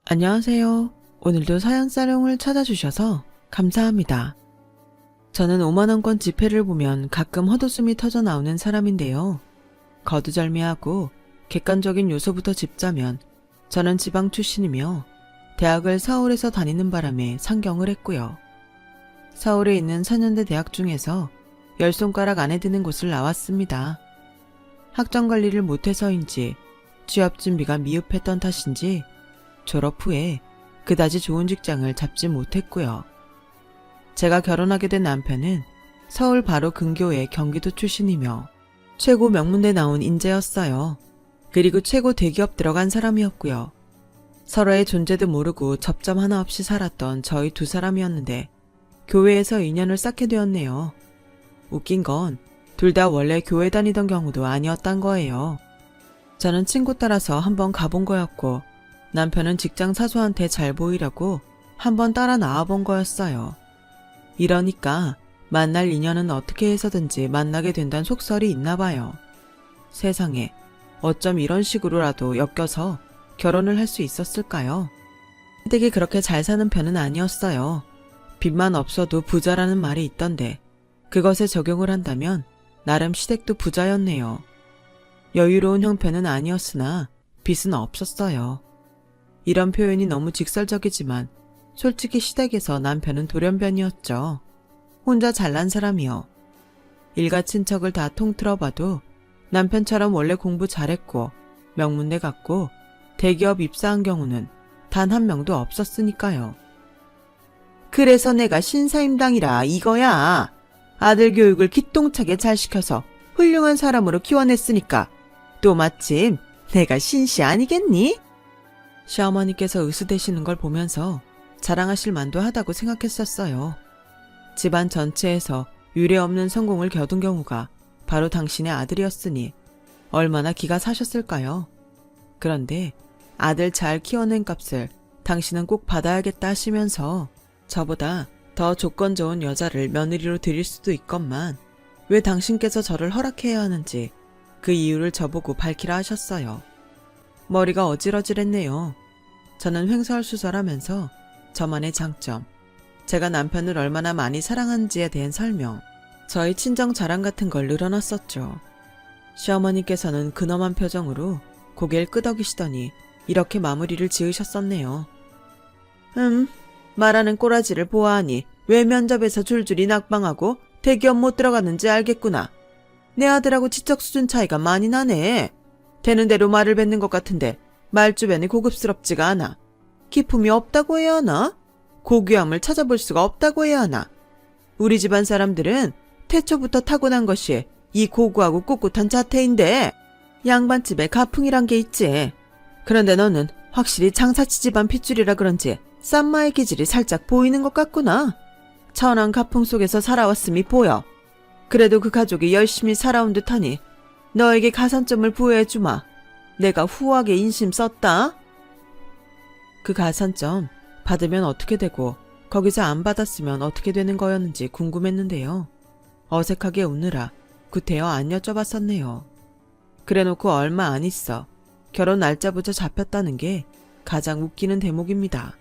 안녕하세요. 오늘도 사연사롱을 찾아주셔서 감사합니다. 저는 5만원권 지폐를 보면 가끔 헛웃음이 터져 나오는 사람인데요. 거두절미하고 객관적인 요소부터 짚자면 저는 지방 출신이며 대학을 서울에서 다니는 바람에 상경을 했고요. 서울에 있는 4년대 대학 중에서 10손가락 안에 드는 곳을 나왔습니다. 학점 관리를 못해서인지 취업 준비가 미흡했던 탓인지 졸업 후에 그다지 좋은 직장을 잡지 못했고요. 제가 결혼하게 된 남편은 서울 바로 근교의 경기도 출신이며 최고 명문대 나온 인재였어요. 그리고 최고 대기업 들어간 사람이었고요. 서로의 존재도 모르고 접점 하나 없이 살았던 저희 두 사람이었는데 교회에서 인연을 쌓게 되었네요. 웃긴 건 둘 다 원래 교회 다니던 경우도 아니었단 거예요. 저는 친구 따라서 한번 가본 거였고 남편은 직장 사수한테 잘 보이려고 한번 따라 나와본 거였어요. 이러니까 만날 인연은 어떻게 해서든지 만나게 된다는 속설이 있나 봐요. 세상에 어쩜 이런 식으로라도 엮여서 결혼을 할 수 있었을까요? 시댁이 그렇게 잘 사는 편은 아니었어요. 빚만 없어도 부자라는 말이 있던데 그것에 적용을 한다면 나름 시댁도 부자였네요. 여유로운 형편은 아니었으나 빚은 없었어요. 이런 표현이 너무 직설적이지만 솔직히 시댁에서 남편은 돌연변이었죠. 혼자 잘난 사람이요. 일가 친척을 다 통틀어봐도 남편처럼 원래 공부 잘했고 명문대 갔고 대기업 입사한 경우는 단 한 명도 없었으니까요. 그래서 내가 신사임당이라 이거야. 아들 교육을 기똥차게 잘 시켜서 훌륭한 사람으로 키워냈으니까 또 마침 내가 신씨 아니겠니? 시어머니께서 으스대시는 걸 보면서 자랑하실 만도 하다고 생각했었어요. 집안 전체에서 유례없는 성공을 겨둔 경우가 바로 당신의 아들이었으니 얼마나 기가 사셨을까요? 그런데 아들 잘 키워낸 값을 당신은 꼭 받아야겠다 하시면서 저보다 더 조건 좋은 여자를 며느리로 드릴 수도 있건만 왜 당신께서 저를 허락해야 하는지 그 이유를 저보고 밝히라 하셨어요. 머리가 어질어질했네요. 저는 횡설수설하면서 저만의 장점, 제가 남편을 얼마나 많이 사랑하는지에 대한 설명, 저의 친정 자랑 같은 걸 늘어놨었죠. 시어머니께서는 근엄한 표정으로 고개를 끄덕이시더니 이렇게 마무리를 지으셨었네요. 말하는 꼬라지를 보아하니 왜 면접에서 줄줄이 낙방하고 대기업 못 들어가는지 알겠구나. 내 아들하고 지적 수준 차이가 많이 나네. 되는 대로 말을 뱉는 것 같은데 말주변이 고급스럽지가 않아. 기품이 없다고 해야 하나? 고귀함을 찾아볼 수가 없다고 해야 하나? 우리 집안 사람들은 태초부터 타고난 것이 이 고고하고 꿋꿋한 자태인데 양반집에 가풍이란 게 있지. 그런데 너는 확실히 장사치 집안 핏줄이라 그런지 쌈마의 기질이 살짝 보이는 것 같구나. 천한 가풍 속에서 살아왔음이 보여. 그래도 그 가족이 열심히 살아온 듯하니 너에게 가산점을 부여해주마. 내가 후하게 인심 썼다. 그 가산점 받으면 어떻게 되고 거기서 안 받았으면 어떻게 되는 거였는지 궁금했는데요. 어색하게 웃느라 구태여 안 여쭤봤었네요. 그래놓고 얼마 안 있어 결혼 날짜부터 잡혔다는 게 가장 웃기는 대목입니다.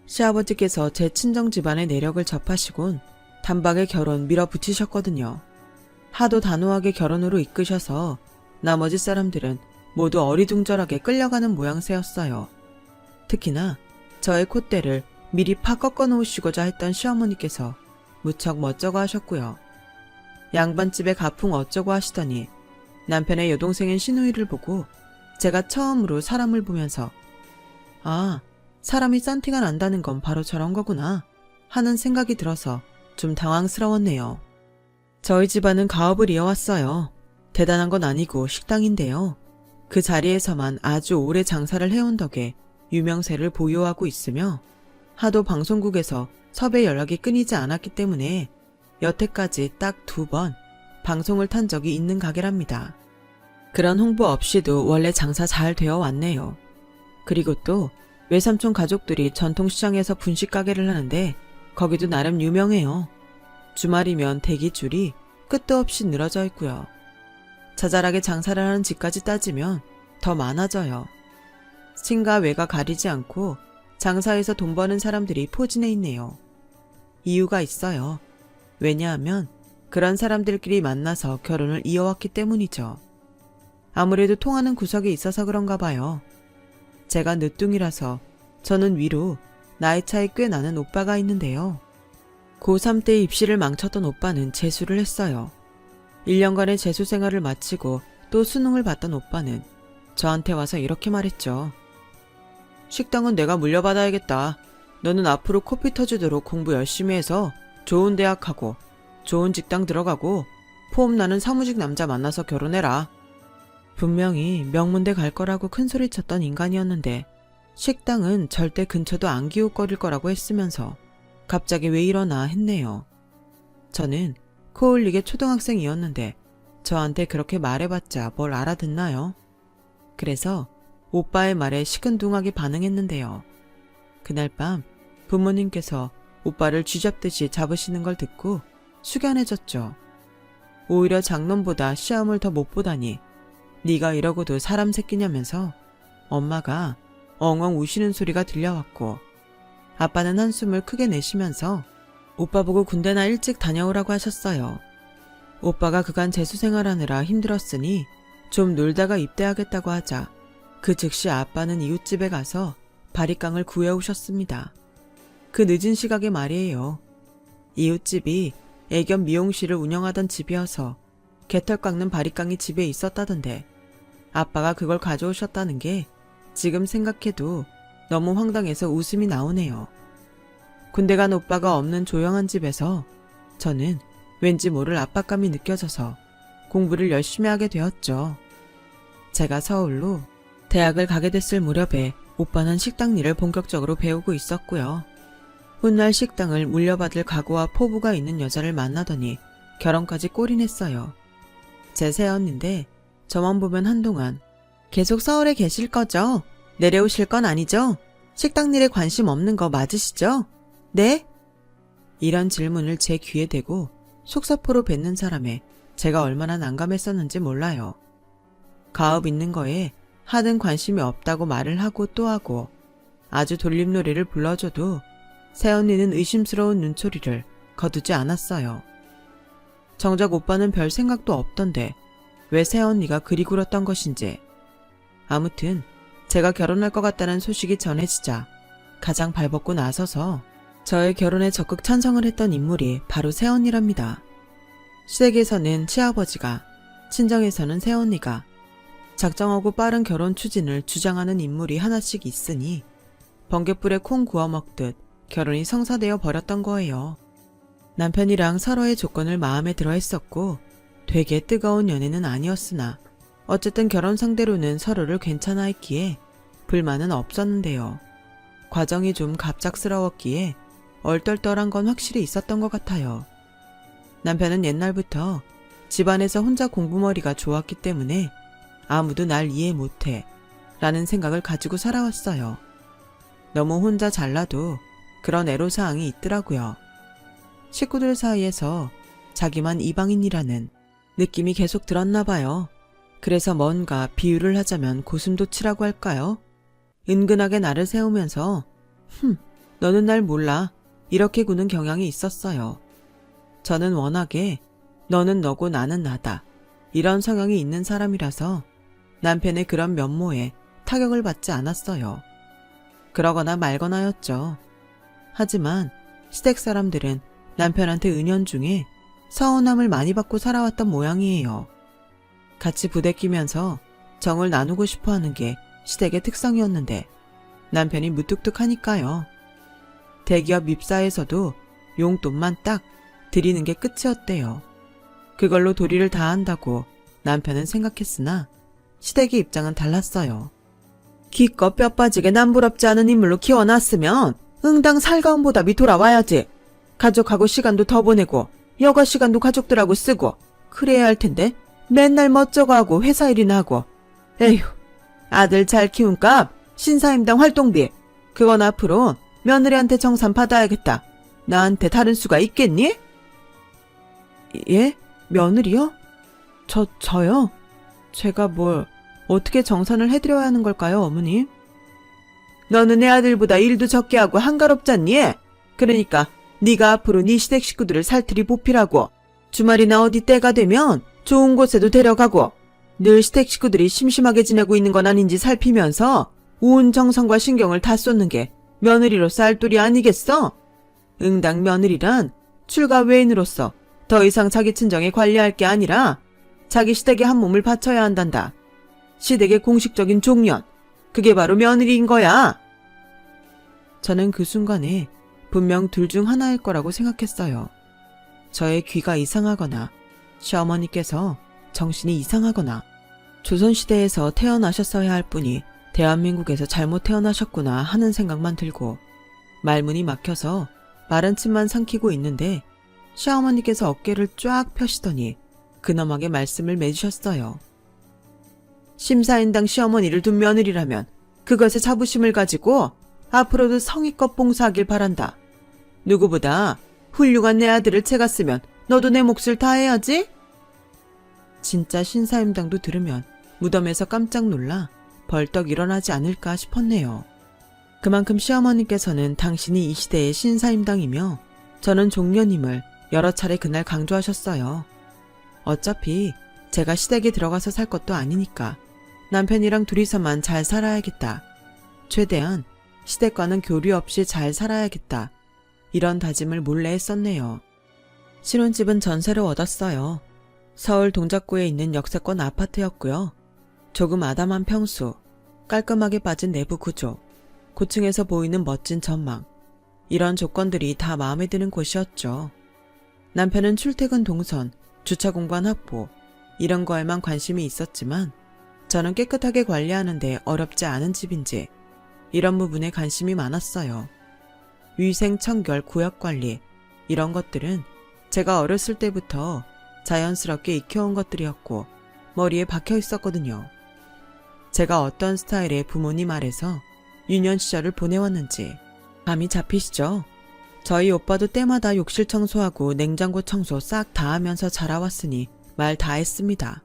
시아버지께서 제 친정 집안의 내력을 접하시곤 단박에 결혼 밀어붙이셨거든요. 하도 단호하게 결혼으로 이끄셔서 나머지 사람들은 모두 어리둥절하게 끌려가는 모양새였어요. 특히나 저의 콧대를 미리 파 꺾어 놓으시고자 했던 시어머니께서 무척 멋쩍어 하셨고요. 양반집에 가풍 어쩌고 하시더니 남편의 여동생인 시누이를 보고 제가 처음으로 사람을 보면서 아, 사람이 싼티가 난다는 건 바로 저런 거구나 하는 생각이 들어서 좀 당황스러웠네요. 저희 집안은 가업을 이어왔어요. 대단한 건 아니고 식당인데요. 그 자리에서만 아주 오래 장사를 해온 덕에 유명세를 보유하고 있으며 하도 방송국에서 섭외 연락이 끊이지 않았기 때문에 여태까지 딱 2번 방송을 탄 적이 있는 가게랍니다. 그런 홍보 없이도 원래 장사 잘 되어 왔네요. 그리고 또 외삼촌 가족들이 전통시장에서 분식 가게를 하는데 거기도 나름 유명해요. 주말이면 대기줄이 끝도 없이 늘어져 있고요. 자잘하게 장사를 하는 집까지 따지면 더 많아져요. 신과 외가 가리지 않고 장사해서 돈 버는 사람들이 포진해 있네요. 이유가 있어요. 왜냐하면 그런 사람들끼리 만나서 결혼을 이어왔기 때문이죠. 아무래도 통하는 구석이 있어서 그런가 봐요. 제가 늦둥이라서 저는 위로 나이 차이 꽤 나는 오빠가 있는데요. 고3 때 입시를 망쳤던 오빠는 재수를 했어요. 1년간의 재수 생활을 마치고 또 수능을 봤던 오빠는 저한테 와서 이렇게 말했죠. 식당은 내가 물려받아야겠다. 너는 앞으로 코피 터지도록 공부 열심히 해서 좋은 대학 가고 좋은 직장 들어가고 포험 나는 사무직 남자 만나서 결혼해라. 분명히 명문대 갈 거라고 큰소리쳤던 인간이었는데 식당은 절대 근처도 안 기웃거릴 거라고 했으면서 갑자기 왜 이러나 했네요. 저는 코올리게 초등학생이었는데 저한테 그렇게 말해봤자 뭘 알아듣나요? 그래서 오빠의 말에 시큰둥하게 반응했는데요. 그날 밤 부모님께서 오빠를 쥐잡듯이 잡으시는 걸 듣고 숙연해졌죠. 오히려 장놈보다 시험을 더 못 보다니 네가 이러고도 사람 새끼냐면서 엄마가 엉엉 우시는 소리가 들려왔고 아빠는 한숨을 크게 내쉬면서 오빠 보고 군대나 일찍 다녀오라고 하셨어요. 오빠가 그간 재수생활하느라 힘들었으니 좀 놀다가 입대하겠다고 하자 그 즉시 아빠는 이웃집에 가서 바리깡을 구해오셨습니다. 그 늦은 시각에 말이에요. 이웃집이 애견 미용실을 운영하던 집이어서 개털 깎는 바리깡이 집에 있었다던데 아빠가 그걸 가져오셨다는 게 지금 생각해도 너무 황당해서 웃음이 나오네요. 군대 간 오빠가 없는 조용한 집에서 저는 왠지 모를 압박감이 느껴져서 공부를 열심히 하게 되었죠. 제가 서울로 대학을 가게 됐을 무렵에 오빠는 식당 일을 본격적으로 배우고 있었고요. 훗날 식당을 물려받을 각오와 포부가 있는 여자를 만나더니 결혼까지 골인했어요. 제 새언니인데 저만 보면 한동안 계속 서울에 계실 거죠? 내려오실 건 아니죠? 식당 일에 관심 없는 거 맞으시죠? 네? 이런 질문을 제 귀에 대고 속사포로 뱉는 사람에 제가 얼마나 난감했었는지 몰라요. 가업 있는 거에 하등 관심이 없다고 말을 하고 또 하고 아주 돌림노래를 불러줘도 새언니는 의심스러운 눈초리를 거두지 않았어요. 정작 오빠는 별 생각도 없던데 왜 새언니가 그리 굴었던 것인지. 아무튼 제가 결혼할 것 같다는 소식이 전해지자 가장 발벗고 나서서 저의 결혼에 적극 찬성을 했던 인물이 바로 새언니랍니다. 시댁에서는 시아버지가, 친정에서는 새언니가 작정하고 빠른 결혼 추진을 주장하는 인물이 하나씩 있으니 번갯불에 콩 구워 먹듯 결혼이 성사되어 버렸던 거예요. 남편이랑 서로의 조건을 마음에 들어 했었고 되게 뜨거운 연애는 아니었으나 어쨌든 결혼 상대로는 서로를 괜찮아 했기에 불만은 없었는데요. 과정이 좀 갑작스러웠기에 얼떨떨한 건 확실히 있었던 것 같아요. 남편은 옛날부터 집안에서 혼자 공부머리가 좋았기 때문에 아무도 날 이해 못해 라는 생각을 가지고 살아왔어요. 너무 혼자 잘나도 그런 애로사항이 있더라고요. 식구들 사이에서 자기만 이방인이라는 느낌이 계속 들었나 봐요. 그래서 뭔가 비유를 하자면 고슴도치라고 할까요? 은근하게 나를 세우면서 너는 날 몰라 이렇게 구는 경향이 있었어요. 저는 워낙에 너는 너고 나는 나다 이런 성향이 있는 사람이라서 남편의 그런 면모에 타격을 받지 않았어요. 그러거나 말거나였죠. 하지만 시댁 사람들은 남편한테 은연중에 서운함을 많이 받고 살아왔던 모양이에요. 같이 부대끼면서 정을 나누고 싶어하는 게 시댁의 특성이었는데 남편이 무뚝뚝하니까요. 대기업 입사에서도 용돈만 딱 드리는 게 끝이었대요. 그걸로 도리를 다 한다고 남편은 생각했으나 시댁의 입장은 달랐어요. 기껏 뼈 빠지게 남부럽지 않은 인물로 키워놨으면 응당 살가운 보답이 돌아와야지. 가족하고 시간도 더 보내고 여가 시간도 가족들하고 쓰고 그래야 할 텐데 맨날 멋쩍어 하고 회사 일이나 하고. 에휴, 아들 잘 키운 값 신사임당 활동비 그건 앞으로 며느리한테 정산 받아야겠다. 나한테 다른 수가 있겠니? 예? 며느리요? 저요? 제가 뭘 어떻게 정산을 해드려야 하는 걸까요, 어머님? 너는 내 아들보다 일도 적게 하고 한가롭잖니? 그러니까 네가 앞으로 네 시댁 식구들을 살뜰히 보필하고 주말이나 어디 때가 되면 좋은 곳에도 데려가고 늘 시댁 식구들이 심심하게 지내고 있는 건 아닌지 살피면서 온 정성과 신경을 다 쏟는 게 며느리로서 할 도리 아니겠어? 응당 며느리란 출가 외인으로서 더 이상 자기 친정에 관리할 게 아니라 자기 시댁에 한 몸을 바쳐야 한단다. 시댁의 공식적인 종년, 그게 바로 며느리인 거야. 저는 그 순간에 분명 둘 중 하나일 거라고 생각했어요. 저의 귀가 이상하거나 시어머니께서 정신이 이상하거나 조선시대에서 태어나셨어야 할 분이 대한민국에서 잘못 태어나셨구나 하는 생각만 들고 말문이 막혀서 마른 침만 삼키고 있는데 시어머니께서 어깨를 쫙 펴시더니 근엄하게 말씀을 맺으셨어요. 심사인당 시어머니를 둔 며느리라면 그것에 자부심을 가지고 앞으로도 성의껏 봉사하길 바란다. 누구보다 훌륭한 내 아들을 채갔으면 너도 내 몫을 다해야지? 진짜 신사임당도 들으면 무덤에서 깜짝 놀라 벌떡 일어나지 않을까 싶었네요. 그만큼 시어머니께서는 당신이 이 시대의 신사임당이며 저는 종년임을 여러 차례 그날 강조하셨어요. 어차피 제가 시댁에 들어가서 살 것도 아니니까 남편이랑 둘이서만 잘 살아야겠다. 최대한 시댁과는 교류 없이 잘 살아야겠다. 이런 다짐을 몰래 했었네요. 신혼집은 전세로 얻었어요. 서울 동작구에 있는 역세권 아파트였고요. 조금 아담한 평수, 깔끔하게 빠진 내부 구조, 고층에서 보이는 멋진 전망, 이런 조건들이 다 마음에 드는 곳이었죠. 남편은 출퇴근 동선, 주차 공간 확보, 이런 거에만 관심이 있었지만 저는 깨끗하게 관리하는데 어렵지 않은 집인지 이런 부분에 관심이 많았어요. 위생, 청결, 구역 관리, 이런 것들은 제가 어렸을 때부터 자연스럽게 익혀온 것들이었고 머리에 박혀 있었거든요. 제가 어떤 스타일의 부모님 아래서 유년 시절을 보내왔는지 감이 잡히시죠? 저희 오빠도 때마다 욕실 청소하고 냉장고 청소 싹 다 하면서 자라왔으니 말 다 했습니다.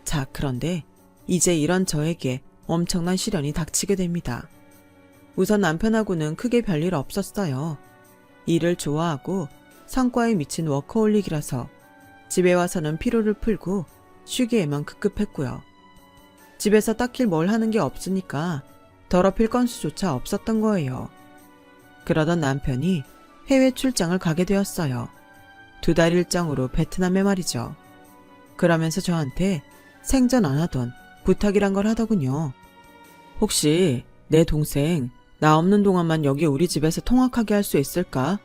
자, 그런데 이제 이런 저에게 엄청난 시련이 닥치게 됩니다. 우선 남편하고는 크게 별일 없었어요. 일을 좋아하고 성과에 미친 워커홀릭이라서 집에 와서는 피로를 풀고 쉬기에만 급급했고요. 집에서 딱히 뭘 하는 게 없으니까 더럽힐 건수조차 없었던 거예요. 그러던 남편이 해외 출장을 가게 되었어요. 2달 일정으로 베트남에 말이죠. 그러면서 저한테 생전 안 하던 부탁이란 걸 하더군요. 혹시 내 동생 나 없는 동안만 여기 우리 집에서 통학하게 할 수 있을까?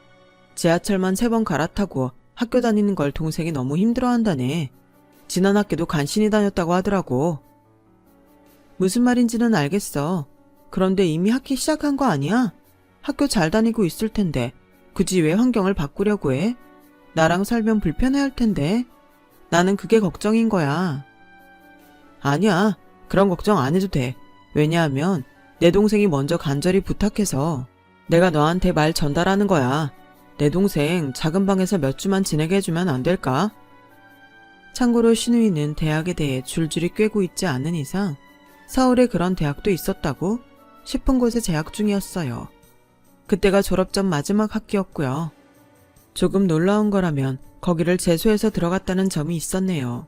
지하철만 3번 갈아타고 학교 다니는 걸 동생이 너무 힘들어한다네. 지난 학기도 간신히 다녔다고 하더라고. 무슨 말인지는 알겠어. 그런데 이미 학기 시작한 거 아니야? 학교 잘 다니고 있을 텐데 굳이 왜 환경을 바꾸려고 해? 나랑 살면 불편해할 텐데. 나는 그게 걱정인 거야. 아니야. 그런 걱정 안 해도 돼. 왜냐하면 내 동생이 먼저 간절히 부탁해서 내가 너한테 말 전달하는 거야. 내 동생 작은 방에서 몇 주만 지내게 해주면 안 될까? 참고로 신우이는 대학에 대해 줄줄이 꿰고 있지 않는 이상 서울에 그런 대학도 있었다고 싶은 곳에 재학 중이었어요. 그때가 졸업 전 마지막 학기였고요. 조금 놀라운 거라면 거기를 재수해서 들어갔다는 점이 있었네요.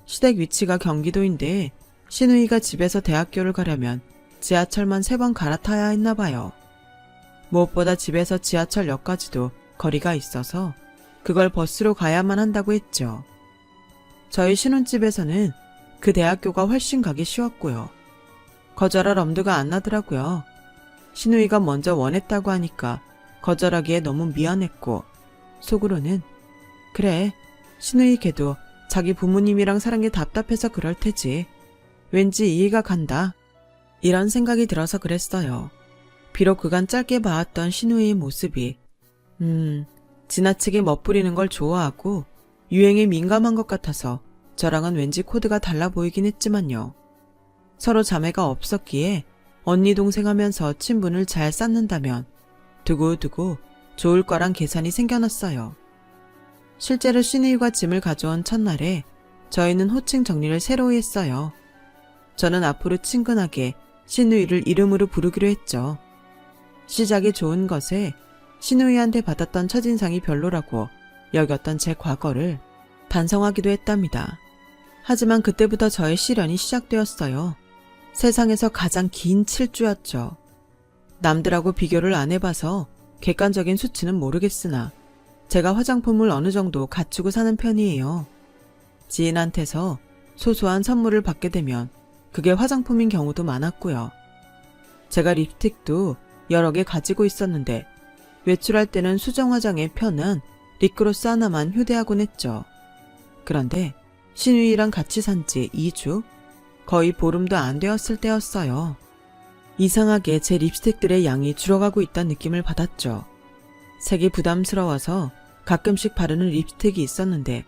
시댁 위치가 경기도인데 신우이가 집에서 대학교를 가려면 지하철만 3번 갈아타야 했나 봐요. 무엇보다 집에서 지하철역까지도 거리가 있어서 그걸 버스로 가야만 한다고 했죠. 저희 신혼집에서는 그 대학교가 훨씬 가기 쉬웠고요. 거절할 엄두가 안 나더라고요. 신우이가 먼저 원했다고 하니까 거절하기에 너무 미안했고 속으로는 그래, 신우이 걔도 자기 부모님이랑 사는 게 답답해서 그럴 테지. 왠지 이해가 간다. 이런 생각이 들어서 그랬어요. 비록 그간 짧게 봐왔던 신우이의 모습이 지나치게 멋부리는 걸 좋아하고 유행에 민감한 것 같아서 저랑은 왠지 코드가 달라 보이긴 했지만요. 서로 자매가 없었기에 언니 동생 하면서 친분을 잘 쌓는다면 두고두고 좋을 거란 계산이 생겨났어요. 실제로 신우이가 짐을 가져온 첫날에 저희는 호칭 정리를 새로이 했어요. 저는 앞으로 친근하게 신우이를 이름으로 부르기로 했죠. 시작이 좋은 것에 신우이한테 받았던 첫인상이 별로라고 여겼던 제 과거를 반성하기도 했답니다. 하지만 그때부터 저의 시련이 시작되었어요. 세상에서 가장 긴 7주였죠. 남들하고 비교를 안 해봐서 객관적인 수치는 모르겠으나 제가 화장품을 어느 정도 갖추고 사는 편이에요. 지인한테서 소소한 선물을 받게 되면 그게 화장품인 경우도 많았고요. 제가 립스틱도 여러 개 가지고 있었는데 외출할 때는 수정 화장에 편한 립그로스 하나만 휴대하곤 했죠. 그런데 신우이랑 같이 산 지 2주? 거의 보름도 안 되었을 때였어요. 이상하게 제 립스틱들의 양이 줄어가고 있다는 느낌을 받았죠. 색이 부담스러워서 가끔씩 바르는 립스틱이 있었는데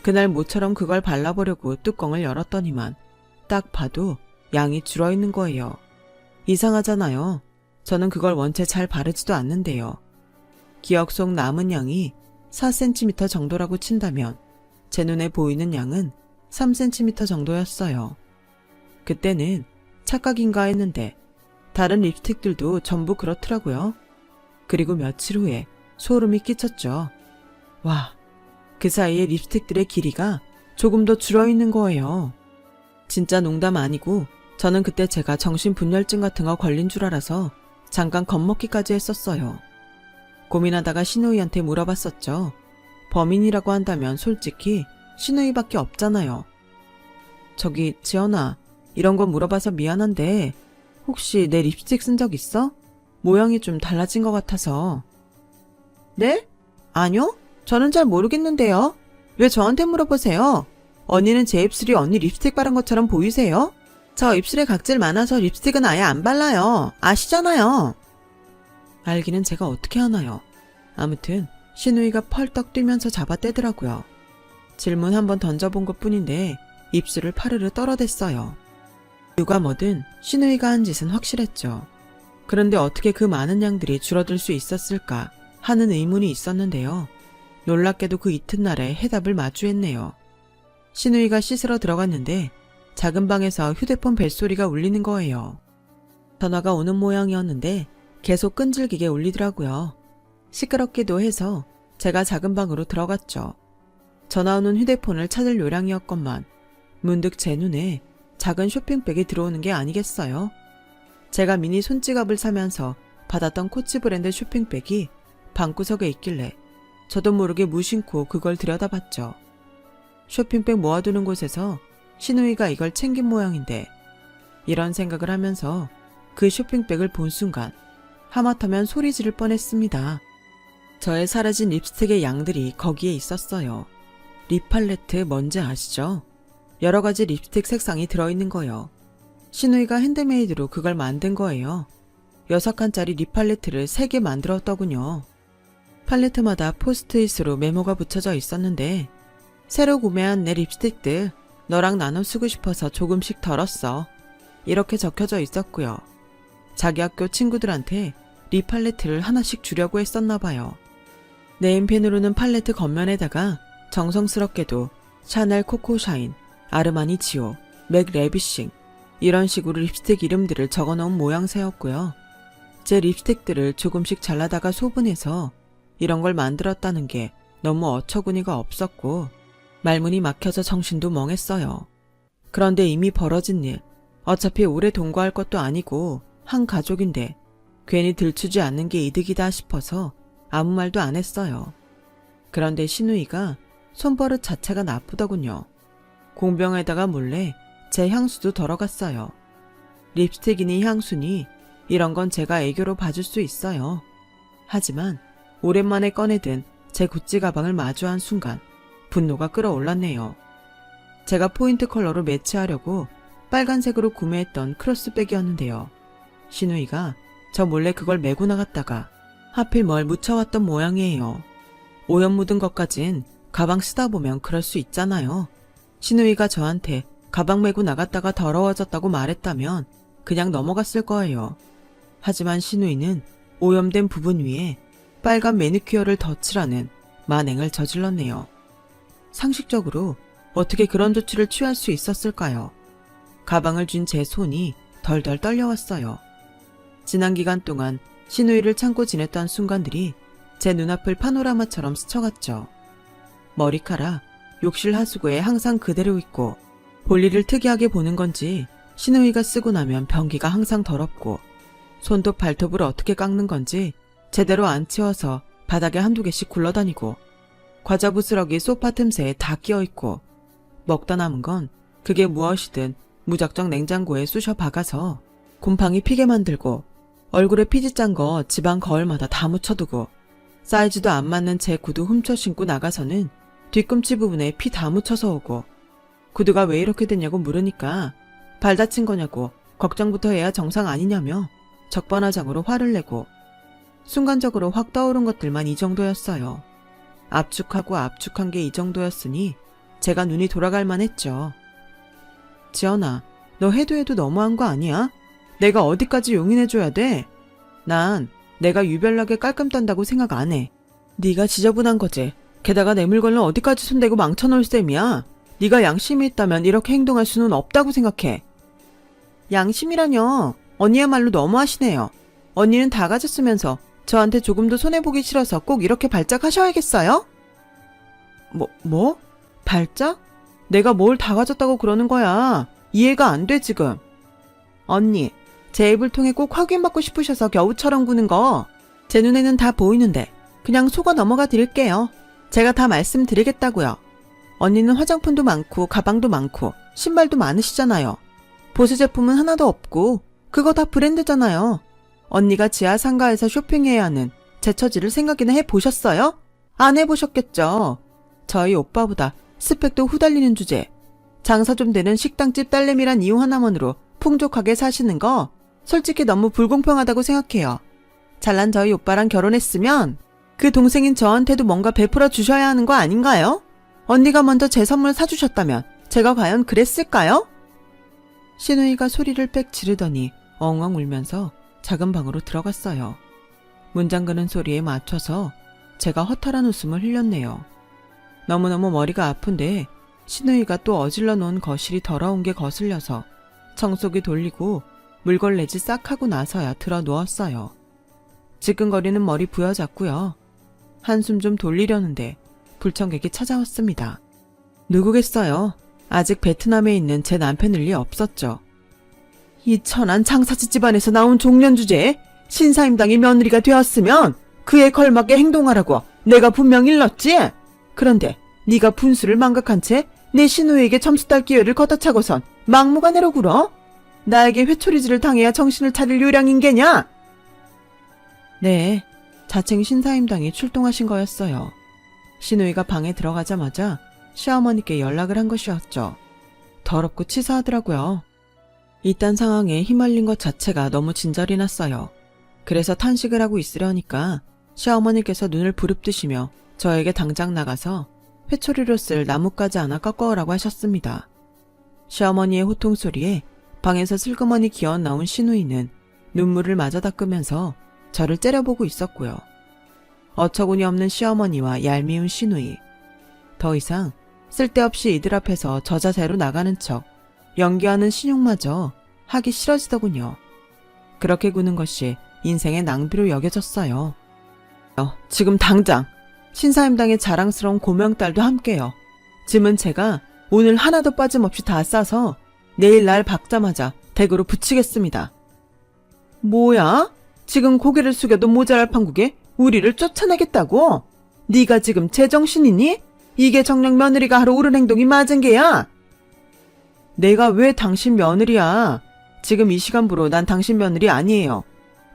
그날 모처럼 그걸 발라보려고 뚜껑을 열었더니만 딱 봐도 양이 줄어있는 거예요. 이상하잖아요. 저는 그걸 원체 잘 바르지도 않는데요. 기억 속 남은 양이 4cm 정도라고 친다면 제 눈에 보이는 양은 3cm 정도였어요. 그때는 착각인가 했는데 다른 립스틱들도 전부 그렇더라고요. 그리고 며칠 후에 소름이 끼쳤죠. 와, 그 사이에 립스틱들의 길이가 조금 더 줄어있는 거예요. 진짜 농담 아니고 저는 그때 제가 정신분열증 같은 거 걸린 줄 알아서 잠깐 겁먹기까지 했었어요. 고민하다가 신우이한테 물어봤었죠. 범인이라고 한다면 솔직히 신우이밖에 없잖아요. 저기 지연아, 이런 거 물어봐서 미안한데 혹시 내 립스틱 쓴 적 있어? 모양이 좀 달라진 것 같아서. 네? 아니요? 저는 잘 모르겠는데요. 왜 저한테 물어보세요? 언니는 제 입술이 언니 립스틱 바른 것처럼 보이세요? 저 입술에 각질 많아서 립스틱은 아예 안 발라요. 아시잖아요. 알기는 제가 어떻게 하나요? 아무튼 신우이가 펄떡 뛰면서 잡아떼더라고요. 질문 한번 던져본 것뿐인데 입술을 파르르 떨어댔어요. 누가 뭐든 신우이가 한 짓은 확실했죠. 그런데 어떻게 그 많은 양들이 줄어들 수 있었을까 하는 의문이 있었는데요. 놀랍게도 그 이튿날에 해답을 마주했네요. 신우이가 씻으러 들어갔는데 작은 방에서 휴대폰 벨소리가 울리는 거예요. 전화가 오는 모양이었는데 계속 끈질기게 울리더라고요. 시끄럽기도 해서 제가 작은 방으로 들어갔죠. 전화 오는 휴대폰을 찾을 요량이었건만 문득 제 눈에 작은 쇼핑백이 들어오는 게 아니겠어요? 제가 미니 손지갑을 사면서 받았던 코치 브랜드 쇼핑백이 방구석에 있길래 저도 모르게 무심코 그걸 들여다봤죠. 쇼핑백 모아두는 곳에서 신우이가 이걸 챙긴 모양인데 이런 생각을 하면서 그 쇼핑백을 본 순간 하마터면 소리 지를 뻔했습니다. 저의 사라진 립스틱의 양들이 거기에 있었어요. 립 팔레트 뭔지 아시죠? 여러 가지 립스틱 색상이 들어있는 거요. 신우이가 핸드메이드로 그걸 만든 거예요. 6칸짜리 립 팔레트를 3개 만들었더군요. 팔레트마다 포스트잇으로 메모가 붙여져 있었는데 새로 구매한 내 립스틱들 너랑 나눠 쓰고 싶어서 조금씩 덜었어. 이렇게 적혀져 있었고요. 자기 학교 친구들한테 립 팔레트를 하나씩 주려고 했었나 봐요. 네임펜으로는 팔레트 겉면에다가 정성스럽게도 샤넬 코코샤인, 아르마니 지오, 맥 레비싱 이런 식으로 립스틱 이름들을 적어놓은 모양새였고요. 제 립스틱들을 조금씩 잘라다가 소분해서 이런 걸 만들었다는 게 너무 어처구니가 없었고 말문이 막혀서 정신도 멍했어요. 그런데 이미 벌어진 일, 어차피 오래 동거할 것도 아니고 한 가족인데 괜히 들추지 않는 게 이득이다 싶어서 아무 말도 안 했어요. 그런데 신우이가 손버릇 자체가 나쁘더군요. 공병에다가 몰래 제 향수도 덜어갔어요. 립스틱이니 향수니 이런 건 제가 애교로 봐줄 수 있어요. 하지만 오랜만에 꺼내든 제 구찌 가방을 마주한 순간 분노가 끌어올랐네요. 제가 포인트 컬러로 매치하려고 빨간색으로 구매했던 크로스백이었는데요. 신우이가 저 몰래 그걸 메고 나갔다가 하필 뭘 묻혀왔던 모양이에요. 오염 묻은 것까진 가방 쓰다 보면 그럴 수 있잖아요. 신우이가 저한테 가방 메고 나갔다가 더러워졌다고 말했다면 그냥 넘어갔을 거예요. 하지만 신우이는 오염된 부분 위에 빨간 매니큐어를 덧칠하는 만행을 저질렀네요. 상식적으로 어떻게 그런 조치를 취할 수 있었을까요? 가방을 쥔 제 손이 덜덜 떨려왔어요. 지난 기간 동안 신우이를 참고 지냈던 순간들이 제 눈앞을 파노라마처럼 스쳐갔죠. 머리카락, 욕실 하수구에 항상 그대로 있고 볼일을 특이하게 보는 건지 신우이가 쓰고 나면 변기가 항상 더럽고 손톱 발톱을 어떻게 깎는 건지 제대로 안 치워서 바닥에 한두 개씩 굴러다니고 과자 부스러기 소파 틈새에 다 끼어있고 먹다 남은 건 그게 무엇이든 무작정 냉장고에 쑤셔 박아서 곰팡이 피게 만들고 얼굴에 피지 짠 거 집안 거울마다 다 묻혀두고 사이즈도 안 맞는 제 구두 훔쳐 신고 나가서는 뒤꿈치 부분에 피 다 묻혀서 오고 구두가 왜 이렇게 됐냐고 물으니까 발 다친 거냐고 걱정부터 해야 정상 아니냐며 적반하장으로 화를 내고 순간적으로 확 떠오른 것들만 이 정도였어요. 압축하고 압축한 게 이 정도였으니 제가 눈이 돌아갈 만했죠. 지연아, 너 해도 너무한 거 아니야? 내가 어디까지 용인해줘야 돼? 난 내가 유별나게 깔끔 딴다고 생각 안 해. 네가 지저분한 거지. 게다가 내 물건을 어디까지 손대고 망쳐놓을 셈이야. 네가 양심이 있다면 이렇게 행동할 수는 없다고 생각해. 양심이라뇨. 언니야말로 너무하시네요. 언니는 다 가졌으면서 저한테 조금도 손해보기 싫어서 꼭 이렇게 발작하셔야겠어요? 뭐? 발작? 내가 뭘 다 가졌다고 그러는 거야. 이해가 안 돼 지금. 언니, 제 입을 통해 꼭 확인받고 싶으셔서 겨우처럼 구는 거 제 눈에는 다 보이는데 그냥 속아 넘어가 드릴게요. 제가 다 말씀드리겠다고요. 언니는 화장품도 많고 가방도 많고 신발도 많으시잖아요. 보수 제품은 하나도 없고 그거 다 브랜드잖아요. 언니가 지하 상가에서 쇼핑해야 하는 제 처지를 생각이나 해보셨어요? 안 해보셨겠죠. 저희 오빠보다 스펙도 후달리는 주제. 장사 좀 되는 식당집 딸내미란 이유 하나만으로 풍족하게 사시는 거 솔직히 너무 불공평하다고 생각해요. 잘난 저희 오빠랑 결혼했으면 그 동생인 저한테도 뭔가 베풀어 주셔야 하는 거 아닌가요? 언니가 먼저 제 선물 사주셨다면 제가 과연 그랬을까요? 신우이가 소리를 빽 지르더니 엉엉 울면서 작은 방으로 들어갔어요. 문 잠그는 소리에 맞춰서 제가 허탈한 웃음을 흘렸네요. 너무너무 머리가 아픈데 신우이가 또 어질러 놓은 거실이 더러운 게 거슬려서 청소기 돌리고 물걸레질 싹 하고 나서야 들어 누웠어요. 지끈거리는 머리 부여잡고요. 한숨 좀 돌리려는데 불청객이 찾아왔습니다. 누구겠어요? 아직 베트남에 있는 제 남편일 리 없었죠. 이 천한 장사치 집안에서 나온 종년 주제에 신사임당의 며느리가 되었으면 그에 걸맞게 행동하라고 내가 분명 일렀지? 그런데 네가 분수를 망각한 채 내 신우에게 점수 딸 기회를 걷어차고선 막무가내로 굴어? 나에게 회초리질을 당해야 정신을 차릴 요량인 게냐? 네, 자칭 신사임당이 출동하신 거였어요. 신우이가 방에 들어가자마자 시어머니께 연락을 한 것이었죠. 더럽고 치사하더라고요. 이딴 상황에 휘말린 것 자체가 너무 진절이 났어요. 그래서 탄식을 하고 있으려니까 시어머니께서 눈을 부릅뜨시며 저에게 당장 나가서 회초리로 쓸 나뭇가지 하나 꺾어오라고 하셨습니다. 시어머니의 호통 소리에 방에서 슬그머니 기어 나온 신우이는 눈물을 마저 닦으면서 저를 째려보고 있었고요. 어처구니 없는 시어머니와 얄미운 신우이. 더 이상 쓸데없이 이들 앞에서 저 자세로 나가는 척 연기하는 신용마저 하기 싫어지더군요. 그렇게 구는 것이 인생의 낭비로 여겨졌어요. 지금 당장 신사임당의 자랑스러운 고명딸도 함께요. 짐은 제가 오늘 하나도 빠짐없이 다 싸서 내일 날 박자마자 댁으로 붙이겠습니다. 뭐야? 지금 고개를 숙여도 모자랄 판국에 우리를 쫓아내겠다고? 네가 지금 제정신이니? 이게 정녕 며느리가 하러 옳은 행동이 맞은 게야? 내가 왜 당신 며느리야? 지금 이 시간부로 난 당신 며느리 아니에요.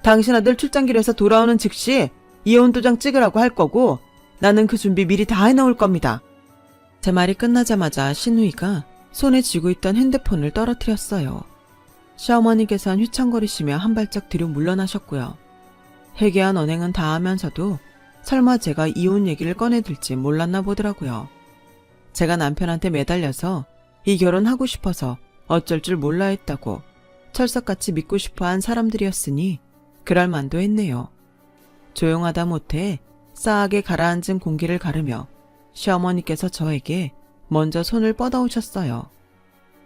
당신 아들 출장길에서 돌아오는 즉시 이혼 도장 찍으라고 할 거고 나는 그 준비 미리 다 해놓을 겁니다. 제 말이 끝나자마자 신우이가 손에 쥐고 있던 핸드폰을 떨어뜨렸어요. 시어머니께서는 휘청거리시며 한 발짝 뒤로 물러나셨고요. 해괴한 언행은 다 하면서도 설마 제가 이혼 얘기를 꺼내들지 몰랐나 보더라고요. 제가 남편한테 매달려서 이 결혼 하고 싶어서 어쩔 줄 몰라 했다고 철석같이 믿고 싶어한 사람들이었으니 그럴 만도 했네요. 조용하다 못해 싸하게 가라앉은 공기를 가르며 시어머니께서 저에게 먼저 손을 뻗어오셨어요.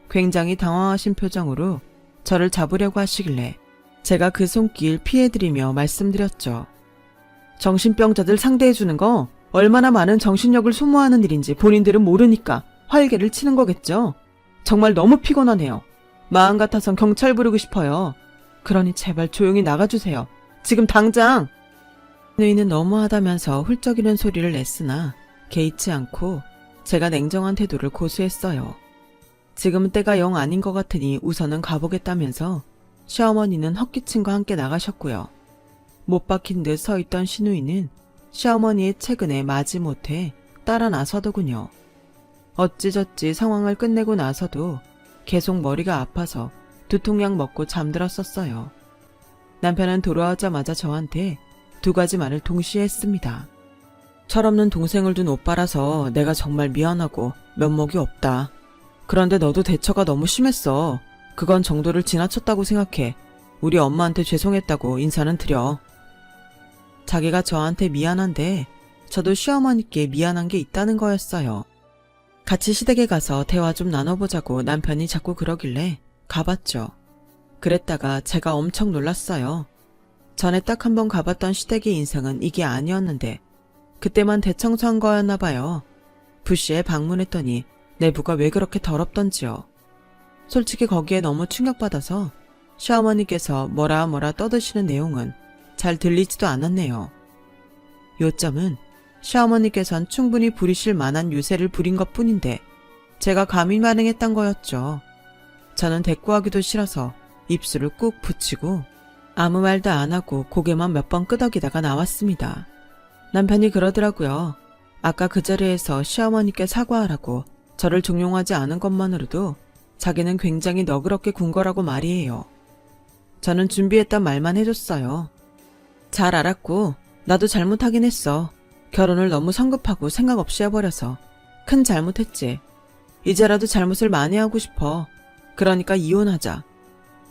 굉장히 당황하신 표정으로 저를 잡으려고 하시길래 제가 그 손길 피해드리며 말씀드렸죠. 정신병자들 상대해주는 거 얼마나 많은 정신력을 소모하는 일인지 본인들은 모르니까 활개를 치는 거겠죠. 정말 너무 피곤하네요. 마음 같아선 경찰 부르고 싶어요. 그러니 제발 조용히 나가주세요. 지금 당장! 누이는 너무하다면서 훌쩍이는 소리를 냈으나 개의치 않고 제가 냉정한 태도를 고수했어요. 지금은 때가 영 아닌 것 같으니 우선은 가보겠다면서 시어머니는 헛기침과 함께 나가셨고요. 못 박힌 듯 서 있던 시누이는 시어머니의 퇴근에 마지못해 따라 나서더군요. 어찌저찌 상황을 끝내고 나서도 계속 머리가 아파서 두통약 먹고 잠들었었어요. 남편은 돌아오자마자 저한테 2가지 말을 동시에 했습니다. 철없는 동생을 둔 오빠라서 내가 정말 미안하고 면목이 없다. 그런데 너도 대처가 너무 심했어. 그건 정도를 지나쳤다고 생각해. 우리 엄마한테 죄송했다고 인사는 드려. 자기가 저한테 미안한데 저도 시어머니께 미안한 게 있다는 거였어요. 같이 시댁에 가서 대화 좀 나눠보자고 남편이 자꾸 그러길래 가봤죠. 그랬다가 제가 엄청 놀랐어요. 전에 딱 한 번 가봤던 시댁의 인상은 이게 아니었는데 그때만 대청소한 거였나 봐요. 부시에 방문했더니 내부가 왜 그렇게 더럽던지요. 솔직히 거기에 너무 충격받아서 시어머니께서 뭐라 떠드시는 내용은 잘 들리지도 않았네요. 요점은 시어머니께선 충분히 부리실 만한 유세를 부린 것뿐인데 제가 감히 반응했던 거였죠. 저는 대꾸하기도 싫어서 입술을 꾹 붙이고 아무 말도 안 하고 고개만 몇 번 끄덕이다가 나왔습니다. 남편이 그러더라고요. 아까 그 자리에서 시어머니께 사과하라고 저를 종용하지 않은 것만으로도 자기는 굉장히 너그럽게 군 거라고 말이에요. 저는 준비했던 말만 해줬어요. 잘 알았고 나도 잘못하긴 했어. 결혼을 너무 성급하고 생각 없이 해버려서 큰 잘못했지. 이제라도 잘못을 만회하고 싶어. 그러니까 이혼하자.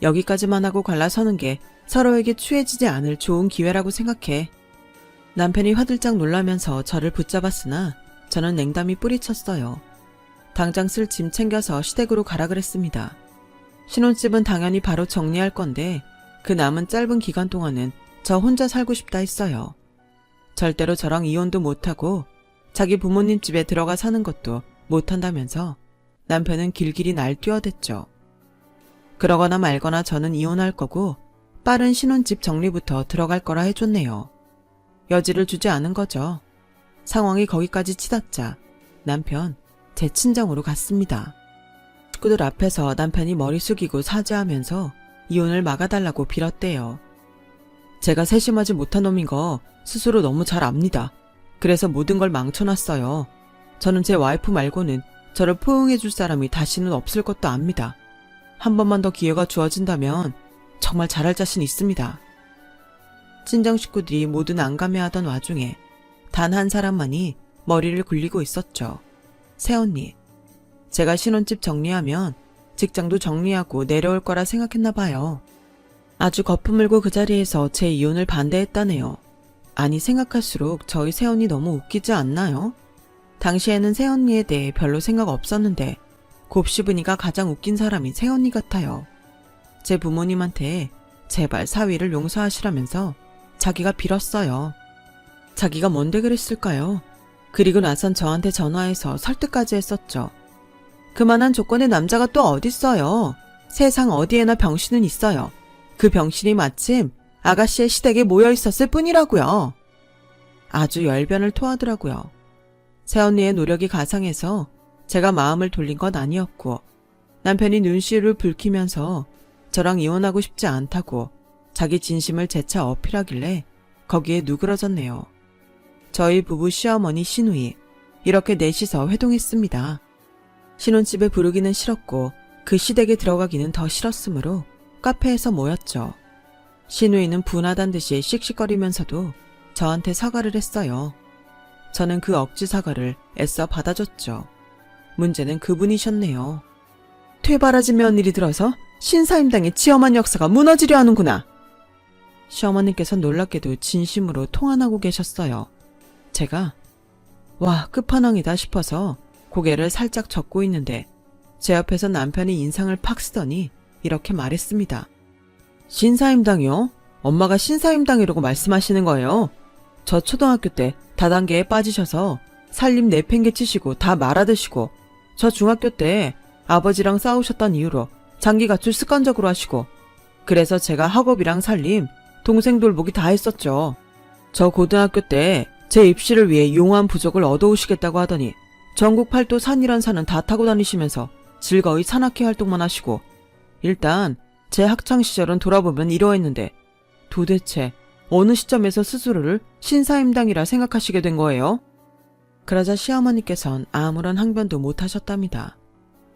여기까지만 하고 갈라서는 게 서로에게 추해지지 않을 좋은 기회라고 생각해. 남편이 화들짝 놀라면서 저를 붙잡았으나 저는 냉담이 뿌리쳤어요. 당장 쓸 짐 챙겨서 시댁으로 가라 그랬습니다. 신혼집은 당연히 바로 정리할 건데 그 남은 짧은 기간 동안은 저 혼자 살고 싶다 했어요. 절대로 저랑 이혼도 못하고 자기 부모님 집에 들어가 사는 것도 못한다면서 남편은 길길이 날 뛰어댔죠. 그러거나 말거나 저는 이혼할 거고 빠른 신혼집 정리부터 들어갈 거라 해줬네요. 여지를 주지 않은 거죠. 상황이 거기까지 치닫자 남편 제 친정으로 갔습니다. 식구들 앞에서 남편이 머리 숙이고 사죄하면서 이혼을 막아달라고 빌었대요. 제가 세심하지 못한 놈인 거 스스로 너무 잘 압니다. 그래서 모든 걸 망쳐놨어요. 저는 제 와이프 말고는 저를 포용해줄 사람이 다시는 없을 것도 압니다. 한 번만 더 기회가 주어진다면 정말 잘할 자신 있습니다. 친정 식구들이 모두 난감해하던 와중에 단 한 사람만이 머리를 굴리고 있었죠. 새언니. 제가 신혼집 정리하면 직장도 정리하고 내려올 거라 생각했나 봐요. 아주 거품 물고 그 자리에서 제 이혼을 반대했다네요. 아니 생각할수록 저희 새언니 너무 웃기지 않나요? 당시에는 새언니에 대해 별로 생각 없었는데 곱씹으니까 가장 웃긴 사람이 새언니 같아요. 제 부모님한테 제발 사위를 용서하시라면서 자기가 빌었어요. 자기가 뭔데 그랬을까요? 그리고 나선 저한테 전화해서 설득까지 했었죠. 그만한 조건의 남자가 또 어딨어요. 세상 어디에나 병신은 있어요. 그 병신이 마침 아가씨의 시댁에 모여 있었을 뿐이라고요. 아주 열변을 토하더라고요. 새언니의 노력이 가상해서 제가 마음을 돌린 건 아니었고 남편이 눈시울을 붉히면서 저랑 이혼하고 싶지 않다고 자기 진심을 재차 어필하길래 거기에 누그러졌네요. 저희 부부 시어머니 시누이 이렇게 넷이서 회동했습니다. 신혼집에 부르기는 싫었고 그 시댁에 들어가기는 더 싫었으므로 카페에서 모였죠. 시누이는 분하단 듯이 씩씩거리면서도 저한테 사과를 했어요. 저는 그 억지 사과를 애써 받아줬죠. 문제는 그분이셨네요. 퇴바라지 며느리 들어서 신사임당의 치엄한 역사가 무너지려 하는구나. 시어머니께서 놀랍게도 진심으로 통안하고 계셨어요. 제가 와 끝판왕이다 싶어서 고개를 살짝 젓고 있는데 제 옆에서 남편이 인상을 팍 쓰더니 이렇게 말했습니다. 신사임당이요? 엄마가 신사임당이라고 말씀하시는 거예요? 저 초등학교 때 다단계에 빠지셔서 살림 내팽개치시고 다 말아드시고, 저 중학교 때 아버지랑 싸우셨던 이유로 장기 가출 습관적으로 하시고, 그래서 제가 학업이랑 살림, 동생 돌보기 다 했었죠. 저 고등학교 때 제 입시를 위해 용한 부족을 얻어오시겠다고 하더니 전국 팔도 산이란 산은 다 타고 다니시면서 즐거이 산악회 활동만 하시고, 일단 제 학창시절은 돌아보면 이러했는데 도대체 어느 시점에서 스스로를 신사임당이라 생각하시게 된 거예요? 그러자 시어머니께선 아무런 항변도 못하셨답니다.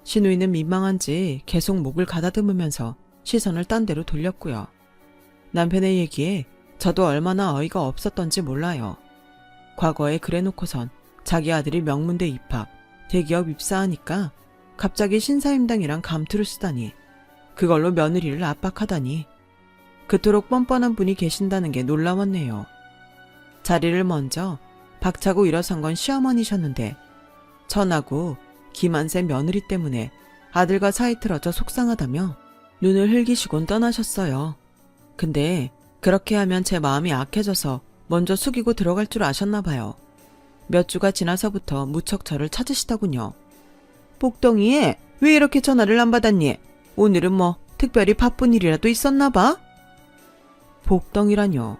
시누이는 민망한지 계속 목을 가다듬으면서 시선을 딴 데로 돌렸고요. 남편의 얘기에 저도 얼마나 어이가 없었던지 몰라요. 과거에 그래놓고선 자기 아들이 명문대 입학, 대기업 입사하니까 갑자기 신사임당이랑 감투를 쓰다니, 그걸로 며느리를 압박하다니, 그토록 뻔뻔한 분이 계신다는 게 놀라웠네요. 자리를 먼저 박차고 일어선 건 시어머니셨는데, 천하고 기만세 며느리 때문에 아들과 사이 틀어져 속상하다며 눈을 흘기시곤 떠나셨어요. 근데 그렇게 하면 제 마음이 악해져서 먼저 숙이고 들어갈 줄 아셨나 봐요. 몇 주가 지나서부터 무척 저를 찾으시더군요. 복덩이, 왜 이렇게 전화를 안 받았니? 오늘은 뭐 특별히 바쁜 일이라도 있었나 봐? 복덩이라뇨.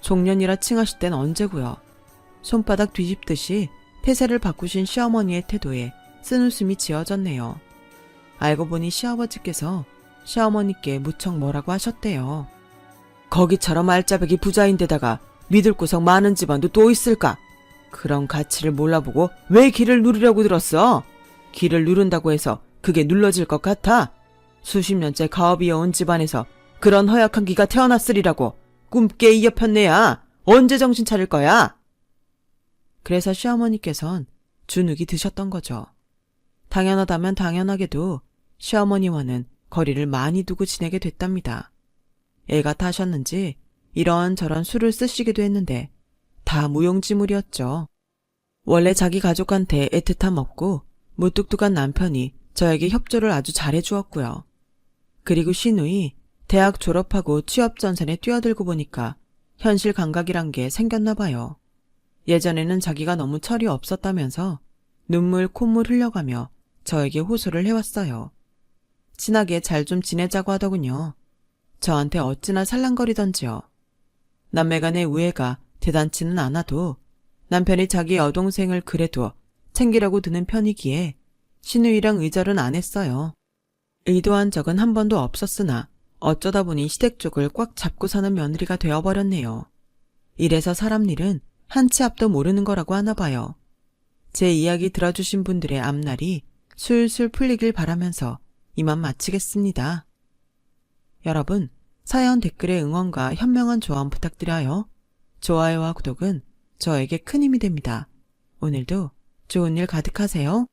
종년이라 칭하실 땐 언제고요. 손바닥 뒤집듯이 태세를 바꾸신 시어머니의 태도에 쓴웃음이 지어졌네요. 알고 보니 시아버지께서 시어머니께 무척 뭐라고 하셨대요. 거기처럼 알짜배기 부자인데다가 믿을 구석 많은 집안도 또 있을까? 그런 가치를 몰라보고 왜 기를 누르려고 들었어? 기를 누른다고 해서 그게 눌러질 것 같아? 수십 년째 가업이어온 집안에서 그런 허약한 기가 태어났으리라고. 꿈깨 이어편네야. 언제 정신 차릴 거야? 그래서 시어머니께선 주눅이 드셨던 거죠. 당연하다면 당연하게도 시어머니와는 거리를 많이 두고 지내게 됐답니다. 애가 타셨는지 이런저런 술을 쓰시기도 했는데 다 무용지물이었죠. 원래 자기 가족한테 애틋함 없고 무뚝뚝한 남편이 저에게 협조를 아주 잘해주었고요. 그리고 시누이 대학 졸업하고 취업 전선에 뛰어들고 보니까 현실 감각이란 게 생겼나 봐요. 예전에는 자기가 너무 철이 없었다면서 눈물 콧물 흘려가며 저에게 호소를 해왔어요. 친하게 잘 좀 지내자고 하더군요. 저한테 어찌나 살랑거리던지요. 남매 간의 우애가 대단치는 않아도 남편이 자기 여동생을 그래도 챙기려고 드는 편이기에 시누이랑 의절은 안 했어요. 의도한 적은 한 번도 없었으나 어쩌다 보니 시댁 쪽을 꽉 잡고 사는 며느리가 되어버렸네요. 이래서 사람 일은 한 치 앞도 모르는 거라고 하나 봐요. 제 이야기 들어주신 분들의 앞날이 술술 풀리길 바라면서 이만 마치겠습니다. 여러분, 사연 댓글에 응원과 현명한 조언 부탁드려요. 좋아요와 구독은 저에게 큰 힘이 됩니다. 오늘도 좋은 일 가득하세요.